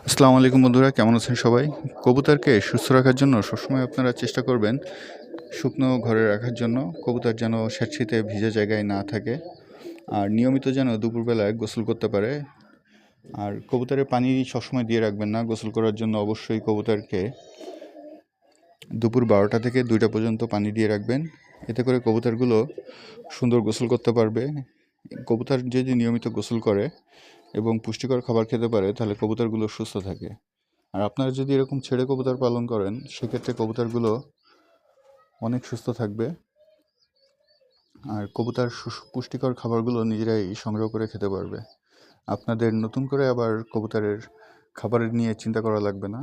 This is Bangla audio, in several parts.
আসসালামু আলাইকুম বন্ধুরা, কেমন আছেন সবাই? কবুতরকে সুস্থ রাখার জন্য সবসময় আপনারা চেষ্টা করবেন শুকনো ঘরে রাখার জন্য। কবুতর যেন স্যাঁতসেঁতে ভিজে জায়গায় না থাকে, আর নিয়মিত যেন দুপুরবেলায় গোসল করতে পারে। আর কবুতরের পানি সবসময় দিয়ে রাখবেন না। গোসল করার জন্য অবশ্যই কবুতরকে দুপুর 12টা থেকে 2টা পর্যন্ত পানি দিয়ে রাখবেন। এতে করে কবুতরগুলো সুন্দর গোসল করতে পারবে। কবুতর যদি নিয়মিত গোসল করে এবং পুষ্টিকর খাবার খেতে পারে, তাহলে কবুতরগুলো সুস্থ থাকে। আর আপনারা যদি এরকম ছেড়ে কবুতর পালন করেন, সেক্ষেত্রে কবুতরগুলো অনেক সুস্থ থাকবে। আর কবুতর পুষ্টিকর খাবারগুলো নিজেরাই সংগ্রহ করে খেতে পারবে। আপনাদের নতুন করে আবার কবুতরের খাবারের নিয়ে চিন্তা করা লাগবে না।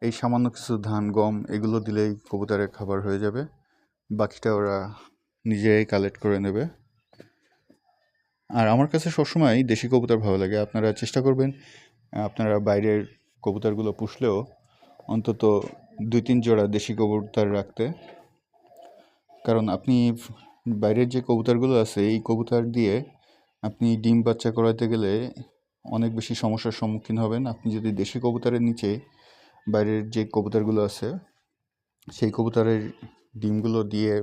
এই সামান্য কিছু ধান, গম এগুলো দিলেই কবুতরের খাবার হয়ে যাবে। বাকিটা ওরা নিজেরাই কালেক্ট করে নেবে। আর আমার কাছে সবসময় দেশি কবুতর ভালো লাগে। আপনারা চেষ্টা করবেন আপনারা বাইরের কবুতরগুলো পুষলেও অন্তত 2-3 জোড়া দেশি কবুতর রাখতে। কারণ আপনি বাইরের যে কবুতরগুলো আছে, এই কবুতর দিয়ে আপনি ডিম বাচ্চা করাতে গেলে অনেক বেশি সমস্যার সম্মুখীন হবেন। আপনি যদি দেশি কবুতরের নিচে বাইরের যে কবুতরগুলো আছে সেই কবুতরের ডিমগুলো দিয়ে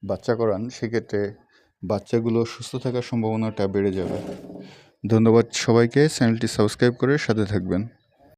বাচ্চা করান, সেক্ষেত্রে বাচ্চাগুলো সুস্থ থাকার সম্ভাবনাটা বেড়ে যাবে। ধন্যবাদ সবাইকে। চ্যানেলটি সাবস্ক্রাইব করে সাথে থাকবেন।